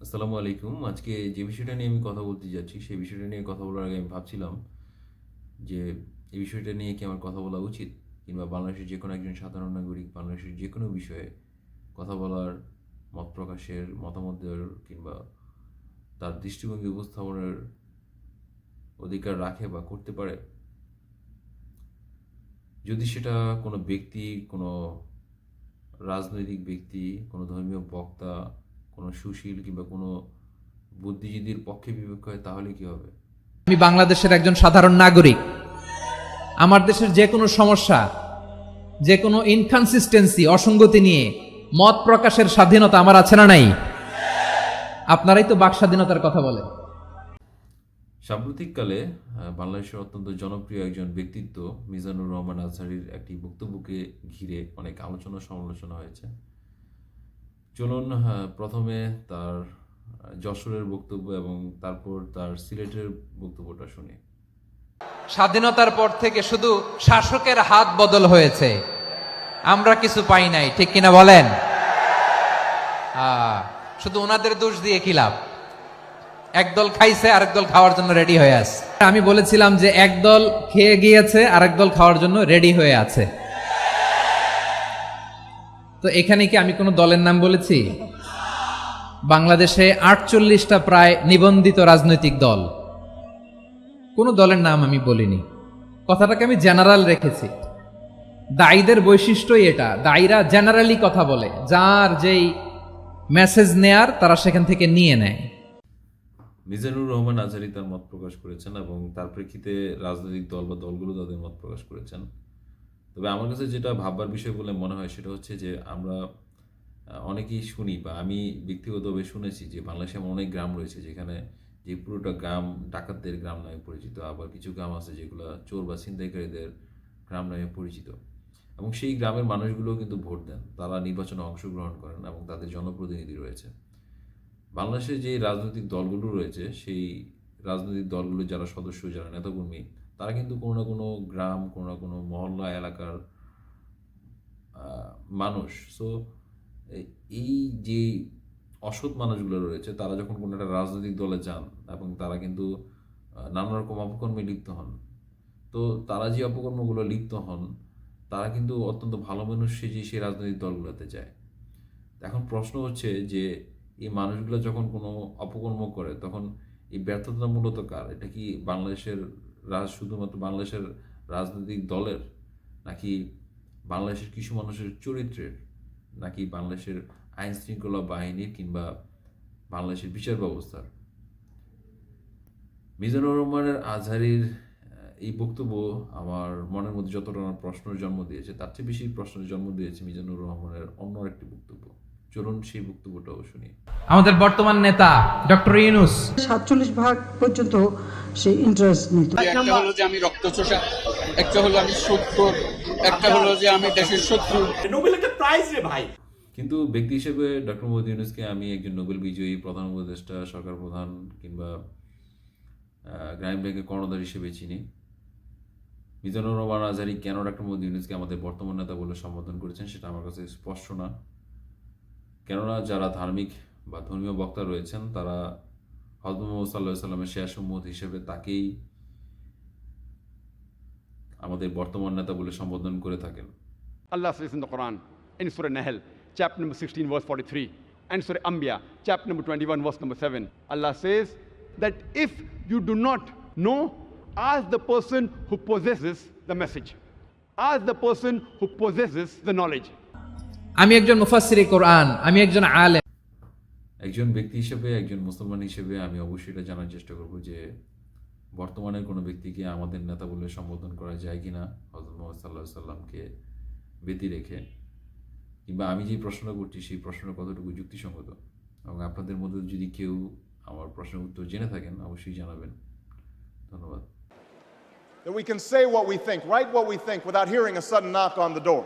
আসসালামু আলাইকুম। আজকে যে বিষয়টা নিয়ে আমি কথা বলতে যাচ্ছি, সেই বিষয়টা নিয়ে কথা বলার আগে আমি ভাবছিলাম যে, এই বিষয়টা নিয়ে কি আমার কথা বলা উচিত? কিংবা বাংলাদেশের যেকোনো একজন সাধারণ নাগরিক বাংলাদেশের যেকোনো বিষয়ে কথা বলার, মত প্রকাশের, মতামত দেওয়ার কিংবা তার দৃষ্টিভঙ্গি উপস্থাপনের অধিকার রাখে বা করতে পারে? যদি সেটা কোনো ব্যক্তি, কোনো রাজনৈতিক ব্যক্তি, কোনো ধর্মীয় বক্তা, কোনো সুশীল কিংবা কোনো বুদ্ধিজীবীর পক্ষে বিপক্ষে হয় তাহলে কি হবে? আমি বাংলাদেশের একজন সাধারণ নাগরিক। আমার দেশের যে কোনো সমস্যা, যে কোনো ইনকনসিস্টেন্সি, অসঙ্গতি নিয়ে মত প্রকাশের স্বাধীনতা আমার আছে না নাই? আপনারাই তো বাক স্বাধীনতার কথা বলেন। সাম্প্রতিককালে বাংলাদেশের অত্যন্ত জনপ্রিয় একজন ব্যক্তিত্ব মিজানুর রহমান আজহারীর একটি বক্তব্যকে ঘিরে অনেক আলোচনা সমালোচনা হয়েছে। চলুন প্রথমে তার যশোরের বক্তব্য এবং তারপর তার সিলেটের বক্তব্যটা শুনি। স্বাধীনতার পর থেকে শুধু শাসকের হাত বদল হয়েছে, আমরা কিছু পাই নাই, ঠিক কিনা বলেন? শুধু ওনাদের দোষ দিয়ে কি লাভ? একদল খাইছে, আরেক দল খাওয়ার জন্য রেডি হয়ে আছে। আমি বলেছিলাম যে একদল খেয়ে গিয়েছে, আরেক দল খাওয়ার জন্য রেডি হয়ে আছে। তো এখানে কি আমি কোনো দলের নাম বলেছি? বাংলাদেশে 48টা প্রায় নিবন্ধিত রাজনৈতিক দল, কোনো দলের নাম আমি বলিনি। কথাটাকে আমি জেনারেল রেখেছি। দায়ীদের বৈশিষ্ট্যই এটা, দায়ীরা জেনারেলি কথা বলে, যার যেই মেসেজ নেয়ার তারা সেখান থেকে নিয়ে নেয়। মিজানুর রহমান আজহারী তার মত প্রকাশ করেছেন এবং তার প্রেক্ষিতে রাজনৈতিক দল বা দলগুলো তাদের মত প্রকাশ করেছেন। তবে আমার কাছে যেটা ভাববার বিষয় বলে মনে হয় সেটা হচ্ছে যে আমরা অনেকেই শুনি বা আমি ব্যক্তিগতভাবে শুনেছি যে বাংলাদেশে এমন অনেক গ্রাম রয়েছে যেখানে যে পুরোটা গ্রাম ডাকাতদের গ্রাম নামে পরিচিত, আবার কিছু গ্রাম আছে যেগুলো চোর বা ছিনতাইকারীদের গ্রাম নামে পরিচিত, এবং সেই গ্রামের মানুষগুলোও কিন্তু ভোট দেন, তারা নির্বাচনে অংশগ্রহণ করেন এবং তাদের জনপ্রতিনিধি রয়েছে। বাংলাদেশে যে রাজনৈতিক দলগুলো রয়েছে সেই রাজনৈতিক দলগুলোর যারা সদস্য, যারা নেতাকর্মী, তারা কিন্তু কোনো না কোনো গ্রাম, কোনো না কোনো মহল্লা এলাকার মানুষ। সো এই যে অসৎ মানুষগুলো রয়েছে তারা যখন কোনো একটা রাজনৈতিক দলে যান এবং তারা কিন্তু নানা রকম অপকর্মে লিপ্ত হন, তো তারা যে অপকর্মগুলো লিপ্ত হন তারা কিন্তু অত্যন্ত ভালো মানুষ সেজে সেই রাজনৈতিক দলগুলোতে যায়। এখন প্রশ্ন হচ্ছে যে এই মানুষগুলো যখন কোনো অপকর্ম করে তখন এই ব্যর্থতা মূলত কার? এটা কি বাংলাদেশের শুধুমাত্র বাংলাদেশের রাজনৈতিক দলের, নাকি বাংলাদেশের কিছু মানুষের চরিত্রের, নাকি বাংলাদেশের আইন শৃঙ্খলা বাহিনীর কিংবা বাংলাদেশের বিচার ব্যবস্থার? মিজানুর রহমানের আজহারীর এই বক্তব্য আমার মনের মধ্যে যতটা না প্রশ্নের জন্ম দিয়েছে, তার চেয়ে বেশি প্রশ্নের জন্ম দিয়েছে মিজানুর রহমানের অন্য একটি বক্তব্য। চলুন সেই বক্তব্যটাও শুনি। আমাদের বর্তমান নেতা ডক্টর ইউনূস 47% পর্যন্ত সে ইন্টারেস্ট নিত। একটা হলো যে আমি রক্তচোষা, একটা হলো আমি সুদখোর, একটা হলো যে আমি দেশের শত্রু। নোবেল একটা প্রাইজ রে ভাই। কিন্তু ব্যক্তি হিসেবে ডক্টর মোহাম্মদ ইউনূসকে আমি একজন নোবেল বিজয়ী, প্রধান উপদেষ্টা, সরকার প্রধান কিংবা গ্রামীণ ব্যাংকের কর্ণধার হিসেবে চিনি। মিজানুর রহমান আজহারী কেন ডক্টর মোহাম্মদ ইউনূসকে আমাদের বর্তমান নেতা বলে সম্বোধন করেছেন সেটা আমার কাছে স্পষ্ট না। কেননা যারা ধার্মিক বা ধর্মীয় বক্তা রয়েছেন তারা হযরত মুহাম্মদ সাল্লাল্লাহু আলাইহি সাল্লামের শেষ উম্মত হিসেবে তাকেই আমাদের বর্তমান নেতা বলে সম্বোধন করে থাকেন। Allah says in the Quran, in Surah Nahl, chapter number 16, verse 43, and Surah Anbiya, chapter number 21, verse number 7. Allah says that if you do not know, ask the person who possesses the message. Ask the person who possesses the knowledge. আমি একজন মুফাসসিরে কোরআন, আমি একজন আলেম। একজন ব্যক্তি হিসেবে, একজন মুসলমান হিসেবে আমি অবশ্যই এটা জানার চেষ্টা করব যে বর্তমানের কোনো ব্যক্তিকে আমাদের নেতা বলে সম্বোধন করা যায় কিনা হযরত মুহাম্মদ সাল্লাল্লাহু আলাইহি সাল্লামকে ব্যতি রেখে, কিংবা আমি যে প্রশ্নটা করছি সেই প্রশ্নটা কতটুকু যুক্তিসঙ্গত। এবং আপনাদের মধ্যে যদি কেউ আমার প্রশ্নের উত্তর জেনে থাকেন অবশ্যই জানাবেন। ধন্যবাদ। That we can say what we think, write what we think without hearing a sudden knock on the door.